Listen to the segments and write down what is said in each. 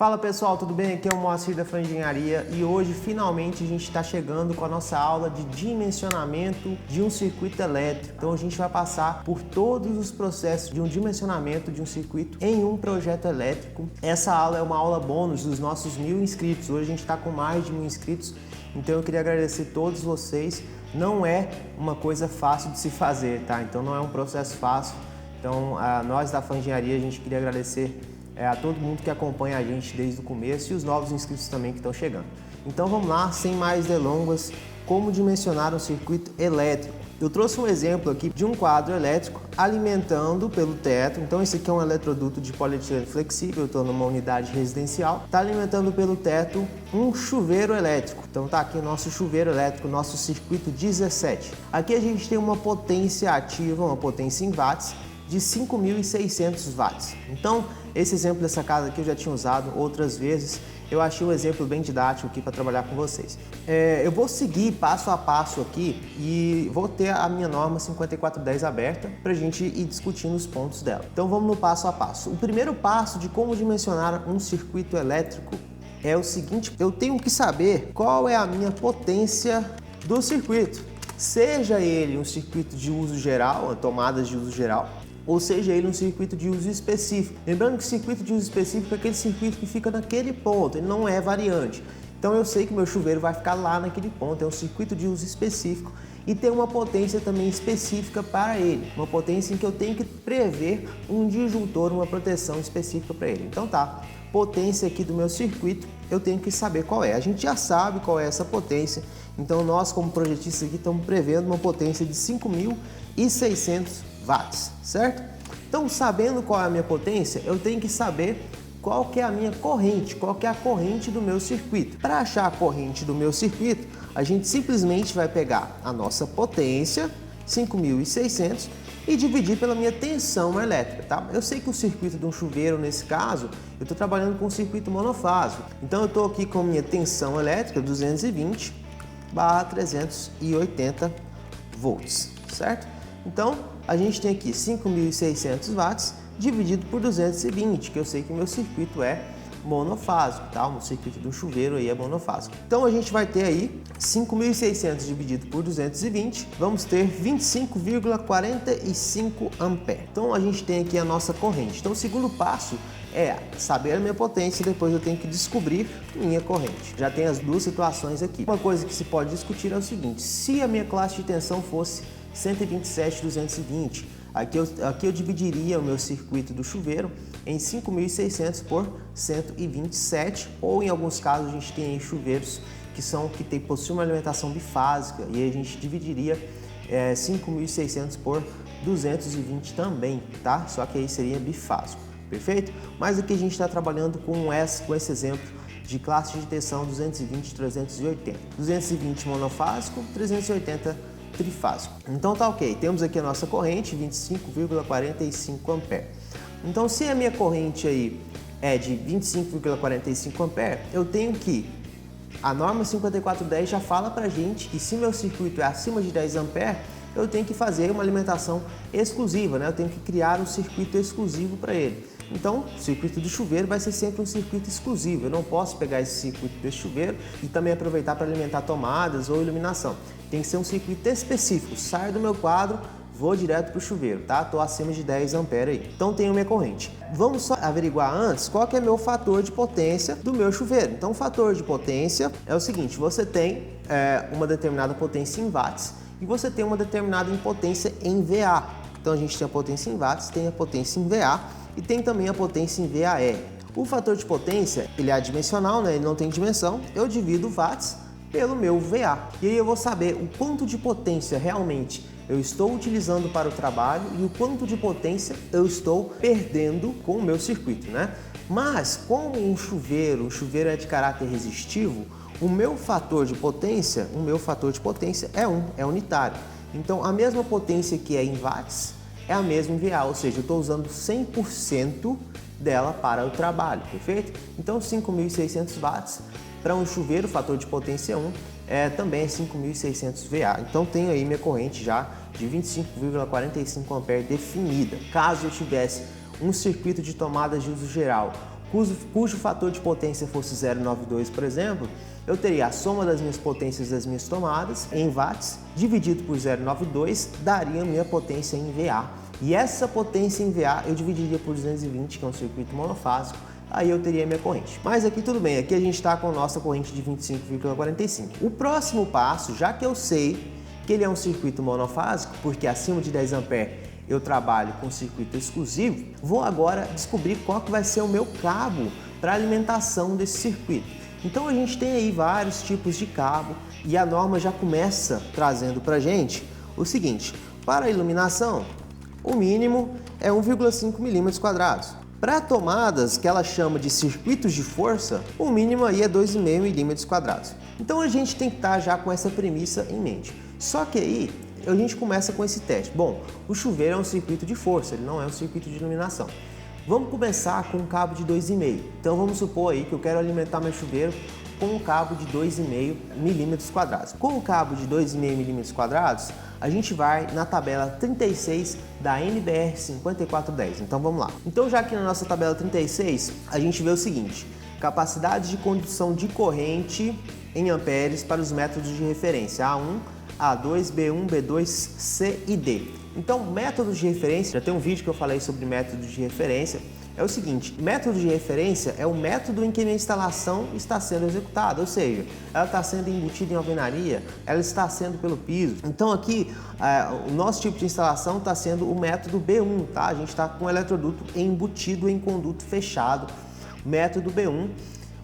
Fala pessoal, tudo bem? Aqui é o Moacir da Fran Engenharia e hoje finalmente a gente está chegando com a nossa aula de dimensionamento de um circuito elétrico. Então a gente vai passar por todos os processos de um dimensionamento de um circuito em um projeto elétrico. Essa aula é uma aula bônus dos nossos 1000 inscritos. Hoje a gente está com mais de 1000 inscritos, então eu queria agradecer a todos vocês. Não é uma coisa fácil de se fazer, tá? Então não é um processo fácil. Então nós da Fran Engenharia a gente queria agradecer a todo mundo que acompanha a gente desde o começo e os novos inscritos também que estão chegando. Então vamos lá, sem mais delongas, como dimensionar um circuito elétrico. Eu trouxe um exemplo aqui de um quadro elétrico alimentando pelo teto. Então esse aqui é um eletroduto de polietileno flexível, eu estou numa unidade residencial. Está alimentando pelo teto um chuveiro elétrico. Então tá aqui o nosso chuveiro elétrico, nosso circuito 17. Aqui a gente tem uma potência ativa, uma potência em watts, de 5.600 watts. Então, esse exemplo dessa casa aqui eu já tinha usado outras vezes. Eu achei um exemplo bem didático aqui para trabalhar com vocês. Eu vou seguir passo a passo aqui e vou ter a minha norma 5410 aberta para a gente ir discutindo os pontos dela. Então, vamos no passo a passo. O primeiro passo de como dimensionar um circuito elétrico é o seguinte: eu tenho que saber qual é a minha potência do circuito. Seja ele um circuito de uso geral, tomadas de uso geral, ou seja ele um circuito de uso específico. Lembrando que o circuito de uso específico é aquele circuito que fica naquele ponto, ele não é variante. Então eu sei que meu chuveiro vai ficar lá naquele ponto, é um circuito de uso específico e tem uma potência também específica para ele, uma potência em que eu tenho que prever um disjuntor, uma proteção específica para ele. Então tá, potência aqui do meu circuito, eu tenho que saber qual é. A gente já sabe qual é essa potência, então nós como projetistas aqui estamos prevendo uma potência de 5.600 watts, certo? Então, sabendo qual é a minha potência, eu tenho que saber qual que é a minha corrente, qual que é a corrente do meu circuito. Para achar a corrente do meu circuito, a gente simplesmente vai pegar a nossa potência, 5.600, e dividir pela minha tensão elétrica, tá? Eu sei que o circuito de um chuveiro, nesse caso, eu estou trabalhando com um circuito monofásico. Então, eu estou aqui com a minha tensão elétrica, 220/380 volts, certo? Então, a gente tem aqui 5.600 watts dividido por 220, que eu sei que o meu circuito é monofásico, tá? O circuito do chuveiro aí é monofásico. Então a gente vai ter aí 5.600 dividido por 220, vamos ter 25,45 amperes. Então a gente tem aqui a nossa corrente. Então o segundo passo é saber a minha potência, depois eu tenho que descobrir minha corrente. Já tem as duas situações aqui. Uma coisa que se pode discutir é o seguinte: se a minha classe de tensão fosse 127/220, aqui eu dividiria o meu circuito do chuveiro em 5.600 por 127, ou em alguns casos a gente tem chuveiros que possuem uma alimentação bifásica e a gente dividiria 5.600 por 220 também, tá? Só que aí seria bifásico, perfeito? Mas aqui a gente está trabalhando com esse exemplo de classe de tensão 220/380. 220 monofásico, 380 trifásico. Então tá ok, temos aqui a nossa corrente, 25,45 amperes. Então se a minha corrente aí é de 25,45 amperes, eu tenho que, a norma 5410 já fala pra gente que se meu circuito é acima de 10 amperes, eu tenho que fazer uma alimentação exclusiva, né? Eu tenho que criar um circuito exclusivo para ele. Então, o circuito do chuveiro vai ser sempre um circuito exclusivo. Eu não posso pegar esse circuito desse chuveiro e também aproveitar para alimentar tomadas ou iluminação. Tem que ser um circuito específico. Saio do meu quadro, vou direto para o chuveiro, tá? Estou acima de 10 amperes aí. Então, tenho minha corrente. Vamos só averiguar antes qual que é meu fator de potência do meu chuveiro. Então, o fator de potência é o seguinte: você tem uma determinada potência em watts e você tem uma determinada potência em VA. Então, a gente tem a potência em watts, tem a potência em VA e tem também a potência em VAR. O fator de potência, ele é adimensional, né? Ele não tem dimensão. Eu divido watts pelo meu VA. E aí eu vou saber o quanto de potência realmente eu estou utilizando para o trabalho e o quanto de potência eu estou perdendo com o meu circuito, né? Mas como um chuveiro é de caráter resistivo, o meu fator de potência é unitário. Então a mesma potência que é em watts é a mesma em VA, ou seja, eu estou usando 100% dela para o trabalho, perfeito? Então 5.600 watts para um chuveiro, fator de potência 1, também é 5.600 VA. Então tenho aí minha corrente já de 25,45 amperes definida. Caso eu tivesse um circuito de tomadas de uso geral cujo fator de potência fosse 0,92, por exemplo, eu teria a soma das minhas potências das minhas tomadas em watts, dividido por 0,92, daria a minha potência em VA. E essa potência em VA eu dividiria por 220, que é um circuito monofásico, aí eu teria a minha corrente. Mas aqui tudo bem, aqui a gente está com a nossa corrente de 25,45. O próximo passo, já que eu sei que ele é um circuito monofásico, porque acima de 10 A eu trabalho com circuito exclusivo, vou agora descobrir qual que vai ser o meu cabo para alimentação desse circuito. Então a gente tem aí vários tipos de cabo e a norma já começa trazendo para a gente o seguinte: para a iluminação, o mínimo é 1,5 milímetros quadrados. Para tomadas que ela chama de circuitos de força, o mínimo aí é 2,5 milímetros quadrados. Então a gente tem que estar já com essa premissa em mente. Só que aí a gente começa com esse teste. Bom, o chuveiro é um circuito de força, ele não é um circuito de iluminação. Vamos começar com um cabo de 2,5. Então vamos supor aí que eu quero alimentar meu chuveiro com um cabo de 2,5 milímetros quadrados. Com o cabo de 2,5 milímetros quadrados, a gente vai na tabela 36 da NBR 5410. Então vamos lá. Então já aqui na nossa tabela 36, a gente vê o seguinte: capacidade de condução de corrente em amperes para os métodos de referência A1, A2, B1, B2, C e D. Então, métodos de referência, já tem um vídeo que eu falei sobre métodos de referência. É o seguinte: método de referência é o método em que a minha instalação está sendo executada, ou seja, ela está sendo embutida em alvenaria, ela está sendo pelo piso. Então aqui, o nosso tipo de instalação está sendo o método B1, tá? A gente está com o eletroduto embutido em conduto fechado, método B1.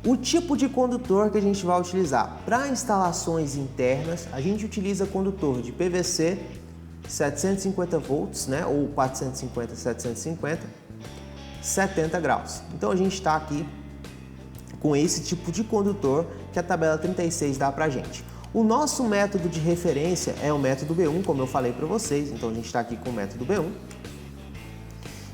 O tipo de condutor que a gente vai utilizar para instalações internas, a gente utiliza condutor de PVC 750 volts, né, ou 450, 750, 70 graus. Então a gente está aqui com esse tipo de condutor que a tabela 36 dá para a gente. O nosso método de referência é o método B1, como eu falei para vocês, então a gente está aqui com o método B1.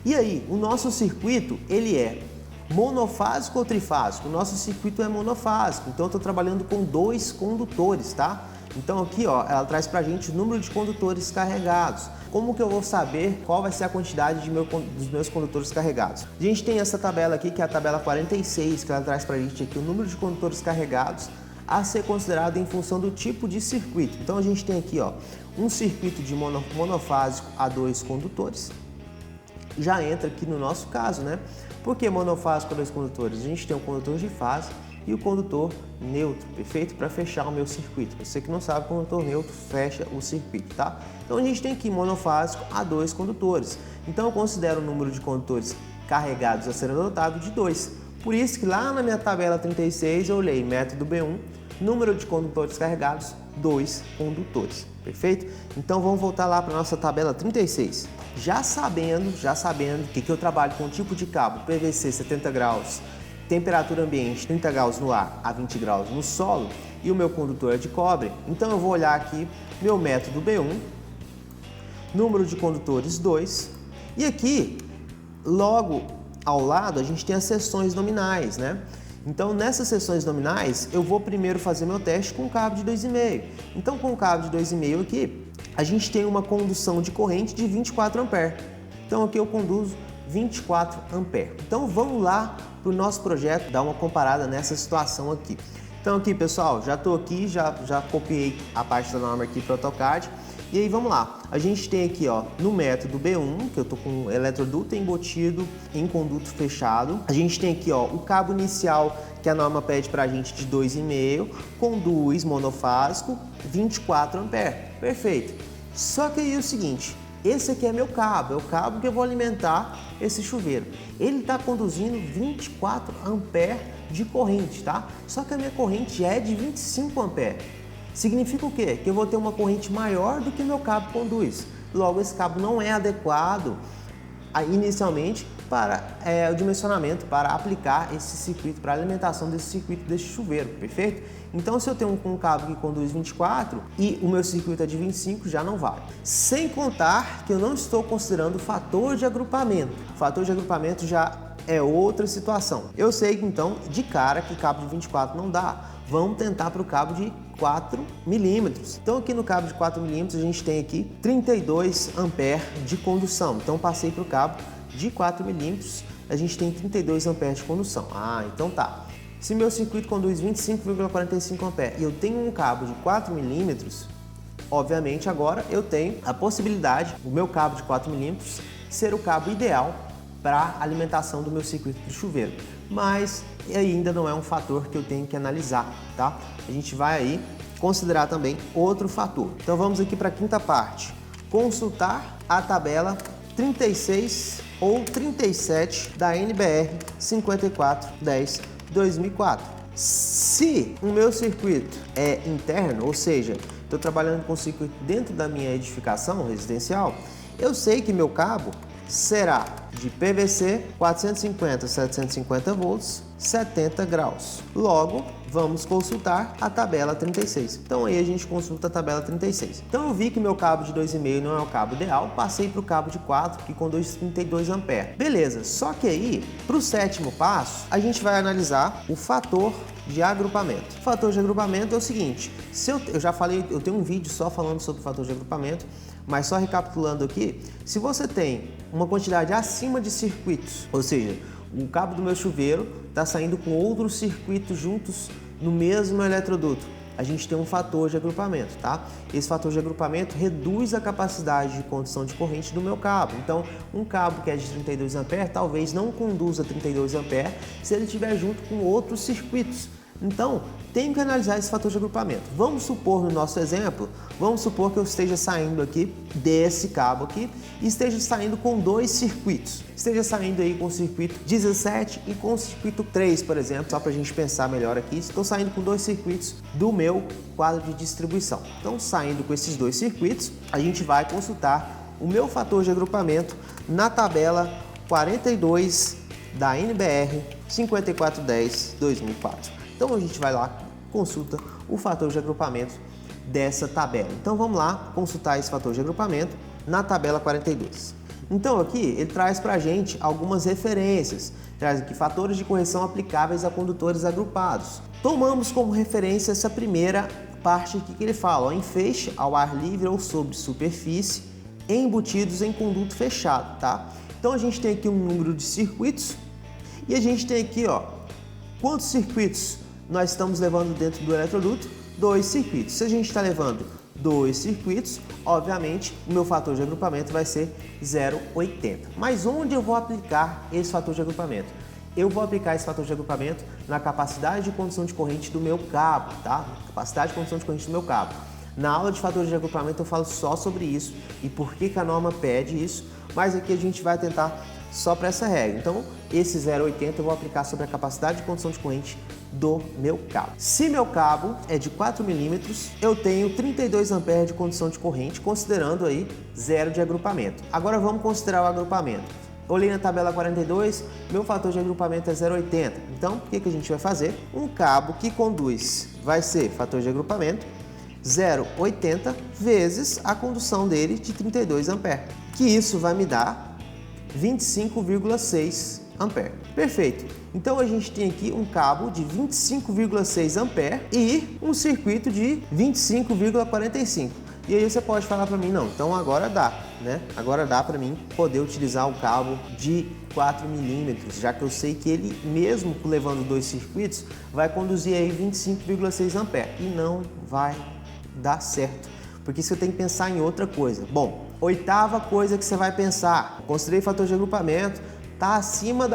E aí, o nosso circuito, ele é monofásico ou trifásico? O nosso circuito é monofásico, então eu estou trabalhando com 2 condutores, tá? Então aqui, ó, ela traz pra gente o número de condutores carregados. Como que eu vou saber qual vai ser a quantidade dos meus condutores carregados? A gente tem essa tabela aqui, que é a tabela 46, que ela traz pra gente aqui o número de condutores carregados a ser considerado em função do tipo de circuito. Então a gente tem aqui, ó, um circuito de monofásico a 2 condutores. Já entra aqui no nosso caso, né? Por que monofásico a 2 condutores? A gente tem o condutor de fase e o condutor neutro, perfeito? Para fechar o meu circuito. Você que não sabe, o condutor neutro fecha o circuito, tá? Então a gente tem aqui monofásico a 2 condutores. Então eu considero o número de condutores carregados a ser adotado de 2. Por isso que lá na minha tabela 36 eu olhei método B1, número de condutores carregados, 2 condutores, perfeito? Então vamos voltar lá para a nossa tabela 36. Já sabendo que eu trabalho com o tipo de cabo PVC 70 graus, temperatura ambiente 30 graus no ar a 20 graus no solo e o meu condutor é de cobre, então eu vou olhar aqui meu método B1, número de condutores 2, e aqui logo ao lado a gente tem as seções nominais, né? Então nessas seções nominais eu vou primeiro fazer meu teste com o cabo de 2,5. Então com o cabo de 2,5 aqui, a gente tem uma condução de corrente de 24 A. Então aqui eu conduzo 24 A. Então vamos lá para o nosso projeto dar uma comparada nessa situação aqui. Então aqui, pessoal, já estou aqui, já copiei a parte da norma aqui para o AutoCAD. E aí vamos lá, a gente tem aqui, ó, no método B1, que eu estou com eletroduto embutido em conduto fechado. A gente tem aqui, ó, o cabo inicial que a norma pede para a gente de 2,5, conduz monofásico 24 A. Perfeito. Só que aí é o seguinte, esse aqui é meu cabo, é o cabo que eu vou alimentar esse chuveiro. Ele está conduzindo 24 A de corrente, tá? Só que a minha corrente é de 25 A. Significa o quê? Que eu vou ter uma corrente maior do que meu cabo conduz. Logo, esse cabo não é adequado inicialmente para o dimensionamento, para aplicar esse circuito, para a alimentação desse circuito desse chuveiro, perfeito? Então, se eu tenho um cabo que conduz 24 e o meu circuito é de 25, já não vale. Sem contar que eu não estou considerando o fator de agrupamento. O fator de agrupamento já é outra situação. Eu sei que então, de cara, que cabo de 24 não dá. Vamos tentar para o cabo de 4 milímetros. Então aqui no cabo de 4 milímetros a gente tem aqui 32 A de condução. Então passei para o cabo de 4 milímetros. a gente tem 32 amperes de condução. Ah, então tá. Se meu circuito conduz 25,45 amperes e eu tenho um cabo de 4 milímetros, obviamente agora eu tenho a possibilidade, o meu cabo de 4 milímetros, ser o cabo ideal para alimentação do meu circuito de chuveiro. Mas ainda não é um fator que eu tenho que analisar, tá? A gente vai aí considerar também outro fator. Então vamos aqui para a quinta parte. Consultar a tabela 36 ou 37 da NBR 5410/2004. Se o meu circuito é interno, ou seja, estou trabalhando com circuito dentro da minha edificação residencial, eu sei que meu cabo será de PVC 450/750 volts, 70 graus. Logo, vamos consultar a tabela 36. Então aí a gente consulta a tabela 36. Então eu vi que meu cabo de 2,5 não é o cabo ideal, passei para o cabo de 4 que conduz 32 amperes. Beleza, só que aí, para o sétimo passo, a gente vai analisar o fator de agrupamento. O fator de agrupamento é o seguinte, eu já falei, eu tenho um vídeo só falando sobre o fator de agrupamento, mas só recapitulando aqui, se você tem uma quantidade acima de circuitos, ou seja, o cabo do meu chuveiro está saindo com outros circuitos juntos no mesmo eletroduto, a gente tem um fator de agrupamento, tá? Esse fator de agrupamento reduz a capacidade de condução de corrente do meu cabo. Então, um cabo que é de 32 amperes talvez não conduza 32 amperes se ele estiver junto com outros circuitos. Então, tenho que analisar esse fator de agrupamento. Vamos supor, no nosso exemplo, vamos supor que eu esteja saindo aqui desse cabo aqui e esteja saindo com dois circuitos. Esteja saindo aí com o circuito 17 e com o circuito 3, por exemplo, só para a gente pensar melhor aqui. Estou saindo com dois circuitos do meu quadro de distribuição. Então, saindo com esses dois circuitos, a gente vai consultar o meu fator de agrupamento na tabela 42 da NBR 5410/2004. Então a gente vai lá, consulta o fator de agrupamento dessa tabela. Então vamos lá consultar esse fator de agrupamento na tabela 42. Então aqui ele traz para a gente algumas referências, traz aqui fatores de correção aplicáveis a condutores agrupados. Tomamos como referência essa primeira parte aqui que ele fala, ó, em feixe, ao ar livre ou sobre superfície, embutidos em conduto fechado, tá? Então a gente tem aqui um número de circuitos e a gente tem aqui, ó, quantos circuitos nós estamos levando dentro do eletroduto? 2 circuitos. Se a gente está levando 2 circuitos, obviamente o meu fator de agrupamento vai ser 0,80. Mas onde eu vou aplicar esse fator de agrupamento? Eu vou aplicar esse fator de agrupamento na capacidade de condução de corrente do meu cabo, tá? Capacidade de condução de corrente do meu cabo. Na aula de fator de agrupamento eu falo só sobre isso e por que a norma pede isso, mas aqui a gente vai tentar só para essa regra. Então, esse 0,80 eu vou aplicar sobre a capacidade de condução de corrente do meu cabo. Se meu cabo é de 4 milímetros, eu tenho 32 amperes de condução de corrente, considerando aí 0 de agrupamento. Agora vamos considerar o agrupamento. Olhei na tabela 42, meu fator de agrupamento é 0,80. Então, o que a gente vai fazer? Um cabo que conduz vai ser fator de agrupamento 0,80 vezes a condução dele de 32 amperes, que isso vai me dar 25,6 amperes. Perfeito. Então a gente tem aqui um cabo de 25,6 amperes e um circuito de 25,45. E aí você pode falar para mim, não, então agora dá, né? Agora dá para mim poder utilizar o cabo de 4 milímetros, já que eu sei que ele, mesmo levando 2 circuitos, vai conduzir aí 25,6 amperes. E não vai dar certo, porque você tem que pensar em outra coisa. Bom, oitava coisa que você vai pensar, considerei fator de agrupamento, está acima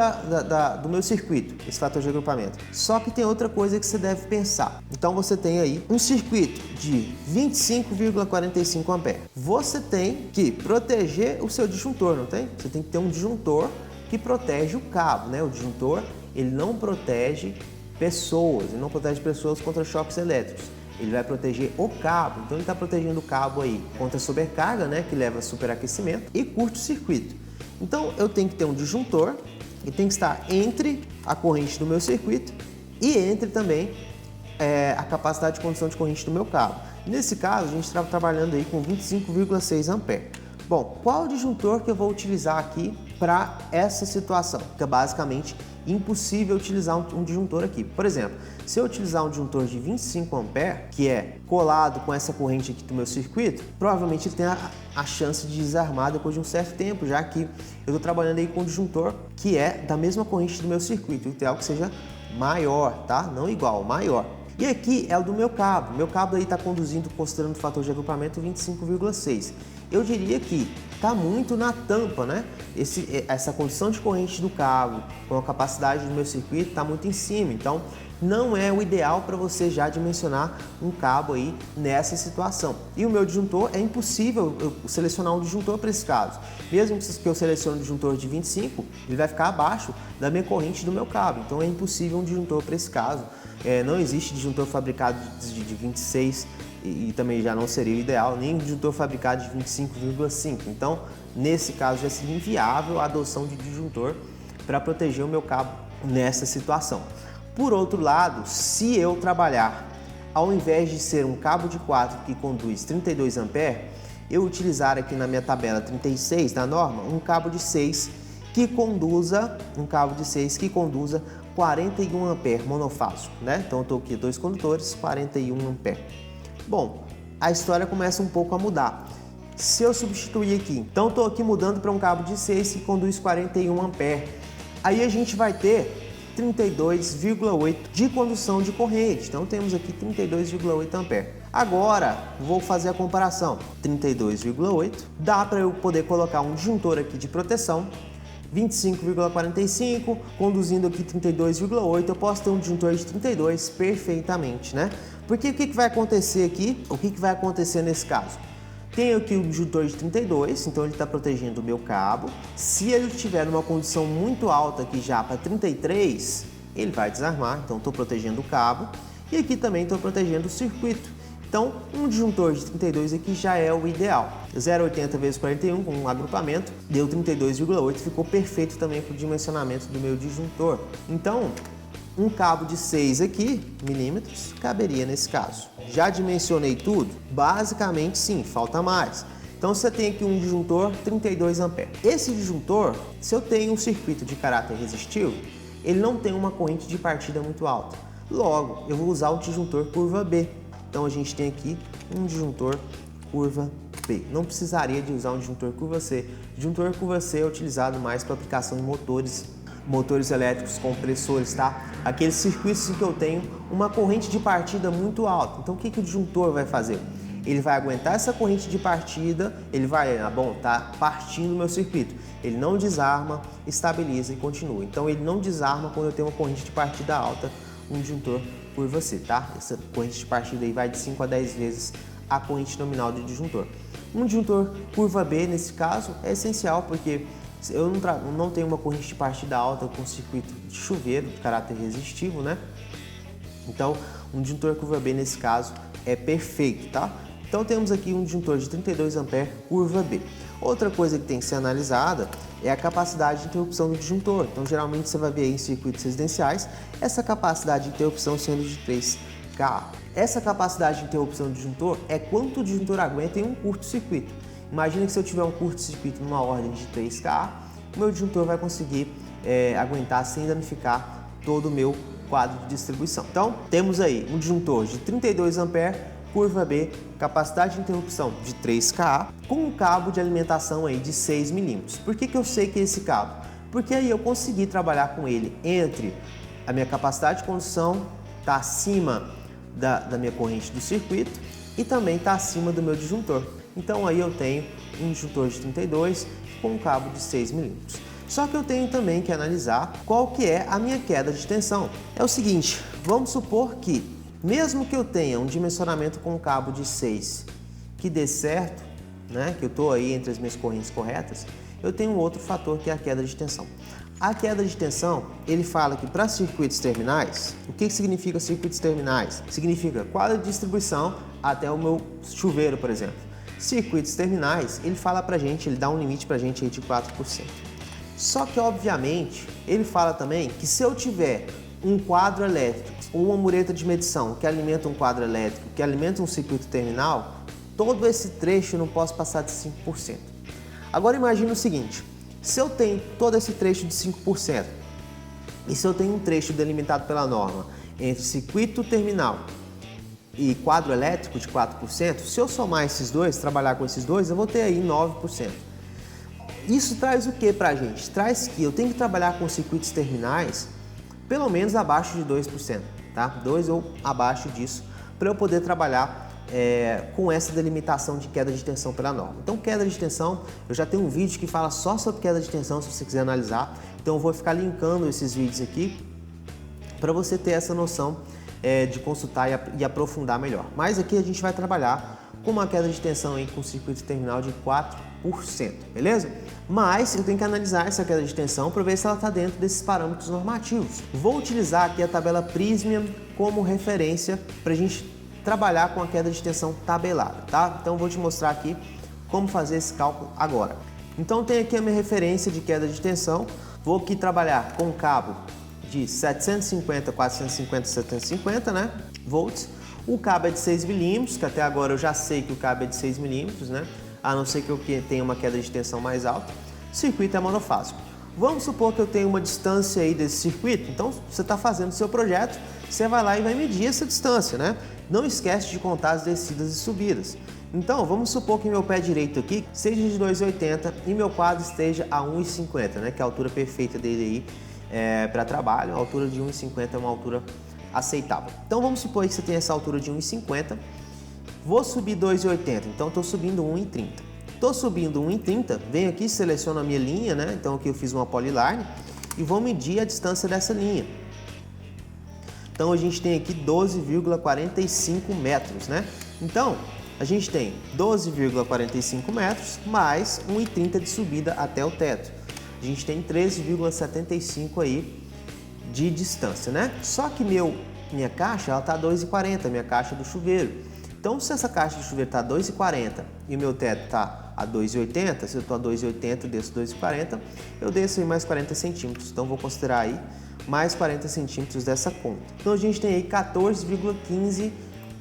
do meu circuito, esse fator de agrupamento. Só que tem outra coisa que você deve pensar. Então você tem aí um circuito de 25,45 amperes. Você tem que proteger o seu disjuntor, não tem? Você tem que ter um disjuntor que protege o cabo, né? O disjuntor, ele não protege pessoas, ele não protege pessoas contra choques elétricos. Ele vai proteger o cabo, então ele está protegendo o cabo aí contra sobrecarga, né, que leva a superaquecimento e curto-circuito. Então eu tenho que ter um disjuntor que tem que estar entre a corrente do meu circuito e entre também a capacidade de condução de corrente do meu cabo. Nesse caso a gente está trabalhando aí com 25,6 amperes. Bom, qual o disjuntor que eu vou utilizar aqui para essa situação? Que é basicamente impossível utilizar um disjuntor aqui. Por exemplo, se eu utilizar um disjuntor de 25 A, que é colado com essa corrente aqui do meu circuito, provavelmente ele tem a chance de desarmar depois de um certo tempo, já que eu estou trabalhando aí com um disjuntor que é da mesma corrente do meu circuito, o ideal que seja maior, tá? Não igual, maior. E aqui é o do meu cabo. Meu cabo aí está conduzindo, considerando o fator de agrupamento, 25,6. Eu diria que está muito na tampa, né? Essa condição de corrente do cabo com a capacidade do meu circuito está muito em cima. Então, não é o ideal para você já dimensionar um cabo aí nessa situação. E o meu disjuntor, é impossível eu selecionar um disjuntor para esse caso. Mesmo que eu selecione um disjuntor de 25, ele vai ficar abaixo da minha corrente do meu cabo. Então, é impossível um disjuntor para esse caso. Não existe disjuntor fabricado de 26 e também já não seria o ideal, nem disjuntor fabricado de 25,5. Então, nesse caso, já seria inviável a adoção de disjuntor para proteger o meu cabo nessa situação. Por outro lado, se eu trabalhar, ao invés de ser um cabo de 4 que conduz 32 A, eu utilizar aqui na minha tabela 36 da norma, um cabo de 6 que conduza, 41 A monofásico, né? Então eu estou aqui 2 condutores, 41 A. Bom, a história começa um pouco a mudar. Se eu substituir aqui, então estou aqui mudando para um cabo de 6 que conduz 41 A. Aí a gente vai ter 32,8 de condução de corrente. Então temos aqui 32,8 A. Agora vou fazer a comparação. 32,8 dá para eu poder colocar um disjuntor aqui de proteção. 25,45, conduzindo aqui 32,8, eu posso ter um disjuntor de 32 perfeitamente, né? Porque o que vai acontecer aqui? O que vai acontecer nesse caso? Tenho aqui o disjuntor de 32, então ele está protegendo o meu cabo. Se ele estiver numa condição muito alta aqui já para 33, ele vai desarmar, então estou protegendo o cabo. E aqui também estou protegendo o circuito. Então, um disjuntor de 32 aqui já é o ideal. 0,80 vezes 41 com um agrupamento, deu 32,8, ficou perfeito também para o dimensionamento do meu disjuntor. Então, um cabo de 6 aqui, milímetros, caberia nesse caso. Já dimensionei tudo? Basicamente sim, falta mais. Então você tem aqui um disjuntor 32 A. Esse disjuntor, se eu tenho um circuito de caráter resistivo, ele não tem uma corrente de partida muito alta. Logo, eu vou usar o disjuntor curva B. Então a gente tem aqui um disjuntor curva B. Não precisaria de usar um disjuntor curva C. O disjuntor curva C é utilizado mais para aplicação em motores elétricos, compressores, tá? Aqueles circuitos em que eu tenho uma corrente de partida muito alta. Então o que o disjuntor vai fazer? Ele vai aguentar essa corrente de partida, ele vai, tá partindo o meu circuito. Ele não desarma, estabiliza e continua. Então ele não desarma quando eu tenho uma corrente de partida alta, um disjuntor curva C, tá? Essa corrente de partida aí vai de 5 a 10 vezes a corrente nominal do disjuntor. Um disjuntor curva B, nesse caso, é essencial porque eu não tenho uma corrente de partida alta com circuito de chuveiro, de caráter resistivo, né? Então, um disjuntor curva B, nesse caso, é perfeito, tá? Então, temos aqui um disjuntor de 32 A curva B. Outra coisa que tem que ser analisada é a capacidade de interrupção do disjuntor. Então, geralmente você vai ver aí em circuitos residenciais essa capacidade de interrupção sendo de 3K. Essa capacidade de interrupção do disjuntor é quanto o disjuntor aguenta em um curto-circuito. Imagina que se eu tiver um curto-circuito numa ordem de 3K, o meu disjuntor vai conseguir aguentar sem danificar todo o meu quadro de distribuição. Então, temos aí um disjuntor de 32 A, curva B, capacidade de interrupção de 3K, com um cabo de alimentação aí de 6 milímetros. Por que eu sei que é esse cabo? Porque aí eu consegui trabalhar com ele entre a minha capacidade de condução, está acima da minha corrente do circuito e também está acima do meu disjuntor. Então aí eu tenho um disjuntor de 32 com um cabo de 6 milímetros. Só que eu tenho também que analisar qual que é a minha queda de tensão. É o seguinte, vamos supor que mesmo que eu tenha um dimensionamento com um cabo de 6 que dê certo, né, que eu estou aí entre as minhas correntes corretas, eu tenho um outro fator que é a queda de tensão. A queda de tensão, ele fala que para circuitos terminais, o que significa circuitos terminais? Significa quadro de distribuição até o meu chuveiro, por exemplo. Circuitos terminais, ele fala pra gente, ele dá um limite pra gente aí de 4%. Só que, obviamente, ele fala também que se eu tiver um quadro elétrico ou uma mureta de medição que alimenta um quadro elétrico, que alimenta um circuito terminal, todo esse trecho eu não posso passar de 5%. Agora imagine o seguinte, se eu tenho todo esse trecho de 5%, E se eu tenho um trecho delimitado pela norma entre circuito terminal e quadro elétrico de 4%, se eu somar esses dois, trabalhar com esses dois, eu vou ter aí 9%. Isso traz o que pra gente? Traz que eu tenho que trabalhar com circuitos terminais pelo menos abaixo de 2%, tá? 2 ou abaixo disso, para eu poder trabalhar com essa delimitação de queda de tensão pela norma. Então, queda de tensão, eu já tenho um vídeo que fala só sobre queda de tensão, se você quiser analisar. Então, eu vou ficar linkando esses vídeos aqui para você ter essa noção de consultar e aprofundar melhor. Mas aqui a gente vai trabalhar com uma queda de tensão aí com circuito terminal de 4%, beleza? Mas eu tenho que analisar essa queda de tensão para ver se ela está dentro desses parâmetros normativos. Vou utilizar aqui a tabela Prysmian como referência para a gente trabalhar com a queda de tensão tabelada, tá? Então vou te mostrar aqui como fazer esse cálculo agora. Então tem aqui a minha referência de queda de tensão. Vou aqui trabalhar com cabo de 750, 450, 750, né? Volts. O cabo é de 6 milímetros, que até agora eu já sei que o cabo é de 6 milímetros, né? A não ser que eu tenha uma queda de tensão mais alta. O circuito é monofásico. Vamos supor que eu tenho uma distância aí desse circuito. Então, você está fazendo o seu projeto, você vai lá e vai medir essa distância, né? Não esquece de contar as descidas e subidas. Então, vamos supor que meu pé direito aqui seja de 2,80 e meu quadro esteja a 1,50, né? Que é a altura perfeita dele aí para trabalho. A altura de 1,50 é uma altura aceitável. Então, vamos supor que você tem essa altura de 1,50. Vou subir 2,80, então estou subindo 1,30. Estou subindo 1,30, venho aqui, seleciono a minha linha, né? Então aqui eu fiz uma polyline e vou medir a distância dessa linha. Então a gente tem aqui 12,45 metros, né? Então a gente tem 12,45 metros mais 1,30 de subida até o teto. A gente tem 13,75 aí de distância, né? Só que minha caixa ela tá 2,40, minha caixa do chuveiro. Então, se essa caixa de chuveiro está a 2,40 e o meu teto está a 2,80, se eu estou a 2,80 eu desço 2,40, eu desço aí mais 40 centímetros. Então, vou considerar aí mais 40 centímetros dessa conta. Então, a gente tem aí 14,15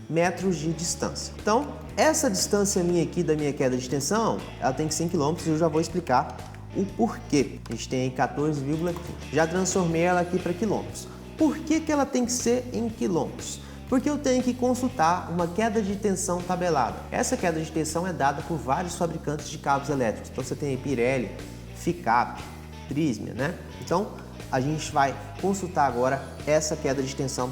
metros de distância. Então, essa distância minha aqui da minha queda de tensão, ela tem que ser em quilômetros e eu já vou explicar o porquê. A gente tem aí 14,15. Já transformei ela aqui para quilômetros. Por que ela tem que ser em quilômetros? Porque eu tenho que consultar uma queda de tensão tabelada. Essa queda de tensão é dada por vários fabricantes de cabos elétricos. Então você tem aí Pirelli, Ficap, Prysmian, né? Então a gente vai consultar agora essa queda de tensão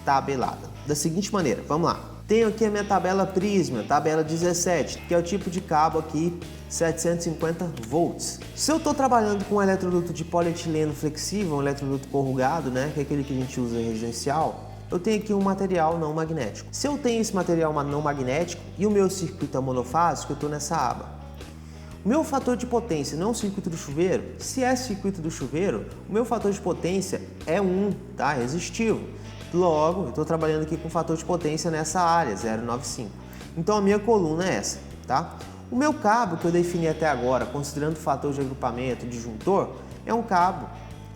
tabelada. Da seguinte maneira, vamos lá. Tenho aqui a minha tabela Prysmian, tabela 17, que é o tipo de cabo aqui 750 volts. Se eu estou trabalhando com um eletroduto de polietileno flexível, um eletroduto corrugado, né? Que é aquele que a gente usa em residencial, eu tenho aqui um material não magnético. Se eu tenho esse material não magnético e o meu circuito é monofásico, eu estou nessa aba. O meu fator de potência não é o circuito do chuveiro. Se é circuito do chuveiro, o meu fator de potência é 1, tá? Resistivo. Logo, eu estou trabalhando aqui com fator de potência nessa área, 0,95. Então a minha coluna é essa, tá? O meu cabo que eu defini até agora, considerando o fator de agrupamento, disjuntor, é um cabo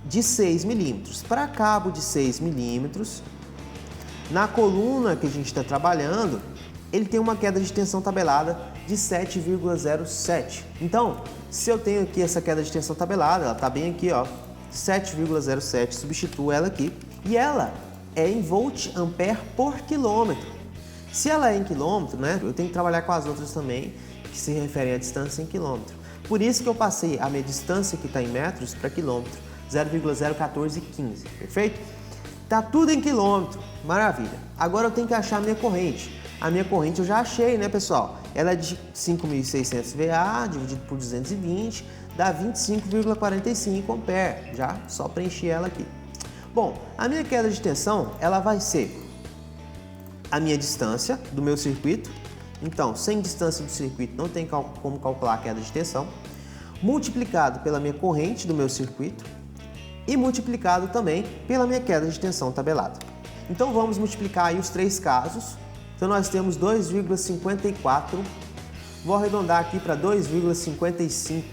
de 6 milímetros. Para cabo de 6 milímetros, na coluna que a gente está trabalhando, ele tem uma queda de tensão tabelada de 7,07. Então, se eu tenho aqui essa queda de tensão tabelada, ela está bem aqui, ó, 7,07, substituo ela aqui, e ela é em volt ampere por quilômetro. Se ela é em quilômetro, né, eu tenho que trabalhar com as outras também, que se referem à distância em quilômetro. Por isso que eu passei a minha distância que está em metros para quilômetro, 0,01415, perfeito? Tá tudo em quilômetro, maravilha. Agora eu tenho que achar a minha corrente. A minha corrente eu já achei, né, pessoal? Ela é de 5.600 VA dividido por 220, dá 25,45 ampere. Já só preenchi ela aqui. Bom, a minha queda de tensão, ela vai ser a minha distância do meu circuito. Então, sem distância do circuito não tem como calcular a queda de tensão, multiplicado pela minha corrente do meu circuito e multiplicado também pela minha queda de tensão tabelada. Então vamos multiplicar aí os três casos. Então nós temos 2,54, vou arredondar aqui para 2,55,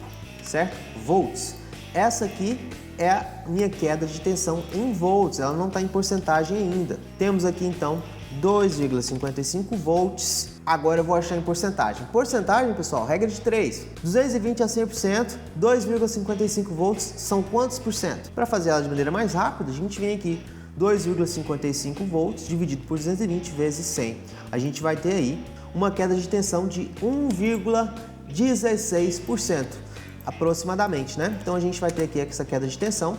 certo? Volts. Essa aqui é a minha queda de tensão em volts, ela não está em porcentagem ainda. Temos aqui então 2,55 volts. Agora eu vou achar em porcentagem. Porcentagem, pessoal, regra de 3. 220 a 100%, 2,55 volts são quantos por cento? Para fazer ela de maneira mais rápida, a gente vem aqui 2,55 volts dividido por 220 vezes 100. A gente vai ter aí uma queda de tensão de 1,16%, aproximadamente, né? Então a gente vai ter aqui essa queda de tensão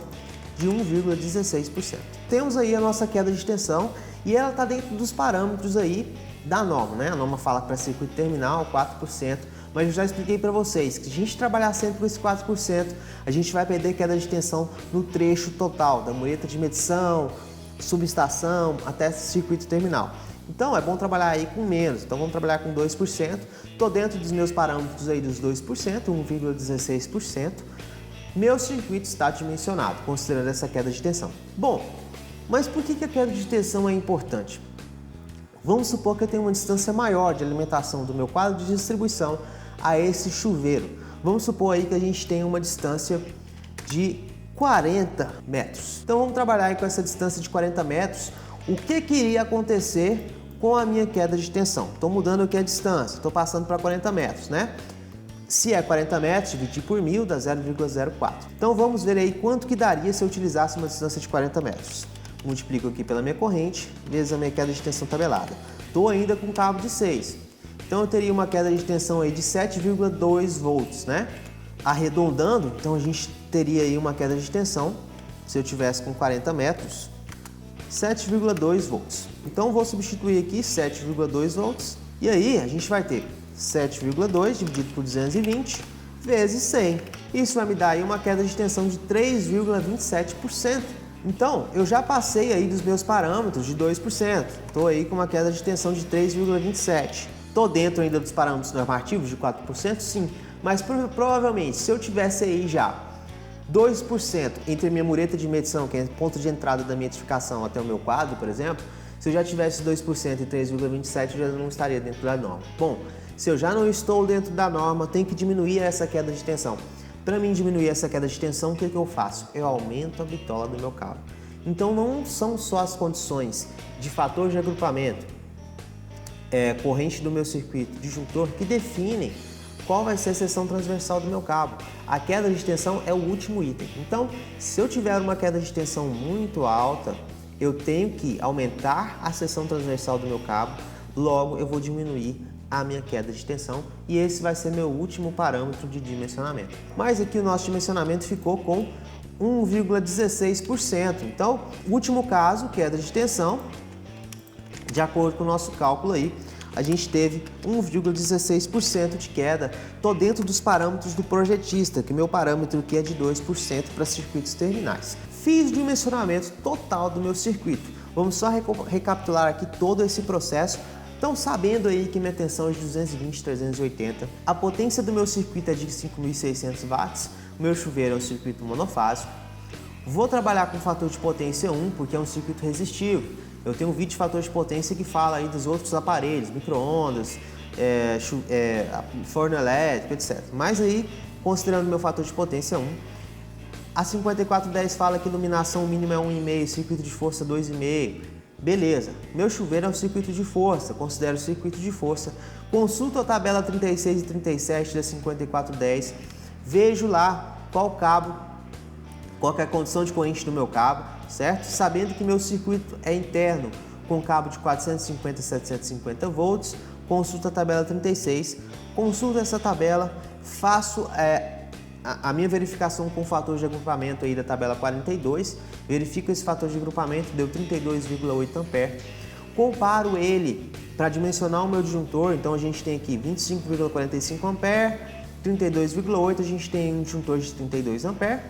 de 1,16%. Temos aí a nossa queda de tensão e ela está dentro dos parâmetros aí da norma, né? A norma fala para circuito terminal 4%, mas eu já expliquei para vocês que se a gente trabalhar sempre com esse 4%, a gente vai perder queda de tensão no trecho total, da mureta de medição, subestação até circuito terminal. Então é bom trabalhar aí com menos, então vamos trabalhar com 2%, estou dentro dos meus parâmetros aí dos 2%, 1,16%, meu circuito está dimensionado, considerando essa queda de tensão. Bom, mas por que a queda de tensão é importante? Vamos supor que eu tenho uma distância maior de alimentação do meu quadro de distribuição a esse chuveiro. Vamos supor aí que a gente tem uma distância de 40 metros. Então vamos trabalhar aí com essa distância de 40 metros. O que iria acontecer com a minha queda de tensão? Estou mudando aqui a distância, estou passando para 40 metros, né? Se é 40 metros, dividir por 1000 dá 0,04. Então vamos ver aí quanto que daria se eu utilizasse uma distância de 40 metros. Multiplico aqui pela minha corrente, vezes a minha queda de tensão tabelada. Estou ainda com cabo de 6. Então eu teria uma queda de tensão aí de 7,2 volts, né? Arredondando, então a gente teria aí uma queda de tensão, se eu tivesse com 40 metros, 7,2 volts. Então vou substituir aqui 7,2 volts e aí a gente vai ter 7,2 dividido por 220 vezes 100. Isso vai me dar aí uma queda de tensão de 3,27%. Então, eu já passei aí dos meus parâmetros de 2%. Estou aí com uma queda de tensão de 3,27%. Estou dentro ainda dos parâmetros normativos de 4%? Sim. Mas provavelmente, se eu tivesse aí já 2% entre a minha mureta de medição, que é o ponto de entrada da minha edificação até o meu quadro, por exemplo, se eu já tivesse 2% e 3,27%, eu já não estaria dentro da norma. Bom, se eu já não estou dentro da norma, tenho que diminuir essa queda de tensão. Para mim diminuir essa queda de tensão, o que eu faço? Eu aumento a bitola do meu cabo. Então não são só as condições de fator de agrupamento, corrente do meu circuito, disjuntor, que definem qual vai ser a seção transversal do meu cabo. A queda de tensão é o último item. Então, se eu tiver uma queda de tensão muito alta, eu tenho que aumentar a seção transversal do meu cabo, logo eu vou diminuir a minha queda de tensão e esse vai ser meu último parâmetro de dimensionamento. Mas aqui o nosso dimensionamento ficou com 1,16%. Então, último caso, queda de tensão, de acordo com o nosso cálculo aí, a gente teve 1,16% de queda. Estou dentro dos parâmetros do projetista, que meu parâmetro aqui é de 2% para circuitos terminais. Fiz o dimensionamento total do meu circuito. Vamos só recapitular aqui todo esse processo. Então, sabendo aí que minha tensão é de 220 380, a potência do meu circuito é de 5.600 watts, o meu chuveiro é um circuito monofásico. Vou trabalhar com fator de potência 1, porque é um circuito resistivo. Eu tenho um vídeo de fator de potência que fala aí dos outros aparelhos, micro-ondas, forno elétrico, etc. Mas aí, considerando meu fator de potência 1, a 5410 fala que iluminação mínima é 1,5, circuito de força 2,5. Beleza, meu chuveiro é um circuito de força, considero circuito de força. Consulto a tabela 36 e 37 da 5410, vejo lá qual é a condição de corrente do meu cabo, certo? Sabendo que meu circuito é interno, com cabo de 450 a 750 volts, consulto a tabela 36, consulto essa tabela, faço a minha verificação com o fator de agrupamento aí da tabela 42, verifico esse fator de agrupamento, deu 32,8 ampere, comparo ele para dimensionar o meu disjuntor, então a gente tem aqui 25,45 ampere, 32,8, a gente tem um disjuntor de 32 ampere.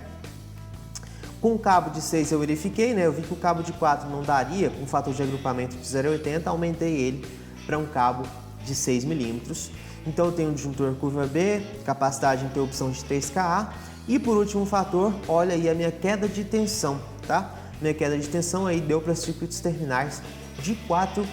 Com o cabo de 6 eu verifiquei, né? Eu vi que o cabo de 4 não daria com o fator de agrupamento de 0,80, aumentei ele para um cabo de 6 milímetros. Então eu tenho um disjuntor curva B, capacidade de interrupção de 3Ka e por último fator, olha aí a minha queda de tensão, tá? Minha queda de tensão aí deu para circuitos terminais de 4%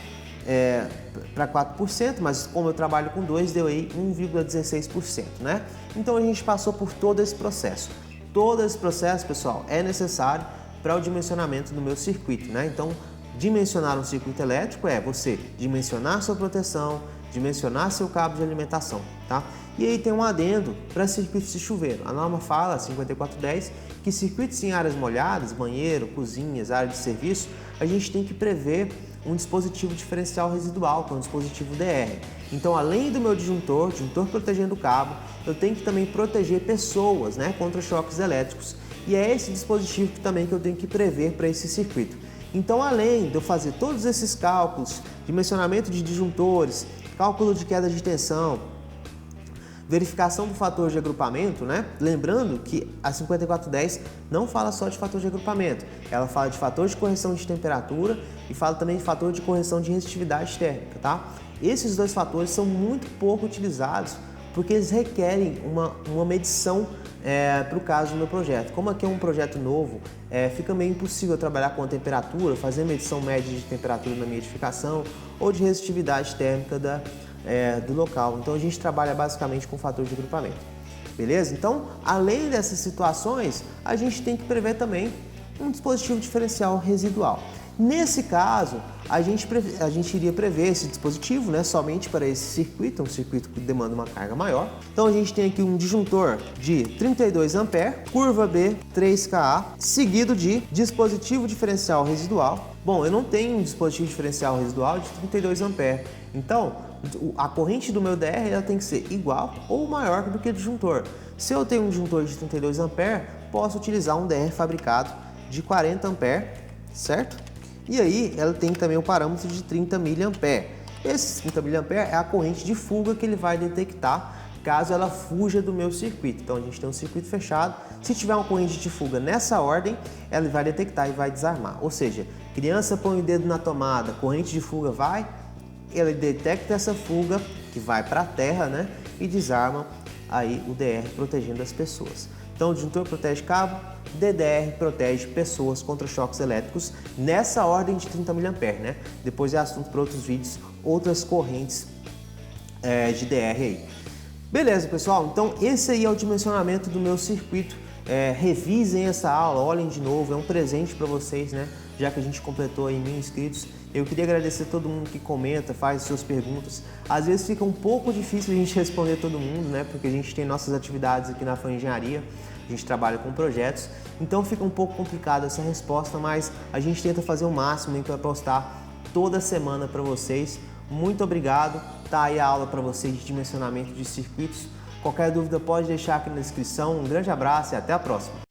para 4%, mas como eu trabalho com 2, deu aí 1,16%, né? Então a gente passou por todo esse processo. Todo esse processo, pessoal, é necessário para o dimensionamento do meu circuito, né? Então, dimensionar um circuito elétrico é você dimensionar sua proteção, dimensionar seu cabo de alimentação, tá? E aí tem um adendo para circuitos de chuveiro. A norma fala, 5410, que circuitos em áreas molhadas, banheiro, cozinhas, área de serviço, a gente tem que prever um dispositivo diferencial residual, que é um dispositivo DR. Então, além do meu disjuntor protegendo o cabo, eu tenho que também proteger pessoas, né, contra choques elétricos. E é esse dispositivo que eu tenho que prever para esse circuito. Então, além de eu fazer todos esses cálculos, dimensionamento de disjuntores, cálculo de queda de tensão, verificação do fator de agrupamento, né? Lembrando que a 5410 não fala só de fator de agrupamento, ela fala de fator de correção de temperatura e fala também de fator de correção de resistividade térmica, tá? Esses dois fatores são muito pouco utilizados porque eles requerem uma medição para o caso do meu projeto. Como aqui é um projeto novo, fica meio impossível trabalhar com a temperatura, fazer medição média de temperatura na minha edificação ou de resistividade térmica do local. Então a gente trabalha basicamente com fator de agrupamento. Beleza? Então, além dessas situações, a gente tem que prever também um dispositivo diferencial residual. Nesse caso, a gente iria prever esse dispositivo, né, somente para esse circuito, um circuito que demanda uma carga maior. Então a gente tem aqui um disjuntor de 32 A, curva B 3KA, seguido de dispositivo diferencial residual. Bom, eu não tenho um dispositivo diferencial residual de 32 A, então a corrente do meu DR ela tem que ser igual ou maior do que o disjuntor. Se eu tenho um disjuntor de 32 A, posso utilizar um DR fabricado de 40 A, certo? E aí ela tem também o parâmetro de 30 mA. Esse 30 mA é a corrente de fuga que ele vai detectar caso ela fuja do meu circuito. Então a gente tem um circuito fechado, se tiver uma corrente de fuga nessa ordem, ela vai detectar e vai desarmar. Ou seja, criança põe o dedo na tomada, corrente de fuga vai, ele detecta essa fuga que vai para a terra, né, e desarma aí o DR protegendo as pessoas. Então o disjuntor protege cabo, DDR protege pessoas contra choques elétricos nessa ordem de 30 mA, né? Depois é assunto para outros vídeos, outras correntes de DR aí. Beleza, pessoal? Então esse aí é o dimensionamento do meu circuito. Revisem essa aula, olhem de novo, é um presente para vocês, né? Já que a gente completou aí 1000 inscritos. Eu queria agradecer a todo mundo que comenta, faz suas perguntas. Às vezes fica um pouco difícil a gente responder todo mundo, né? Porque a gente tem nossas atividades aqui na FAM Engenharia, a gente trabalha com projetos, então fica um pouco complicada essa resposta, mas a gente tenta fazer o máximo para postar toda semana para vocês. Muito obrigado, tá aí a aula para vocês de dimensionamento de circuitos. Qualquer dúvida pode deixar aqui na descrição. Um grande abraço e até a próxima!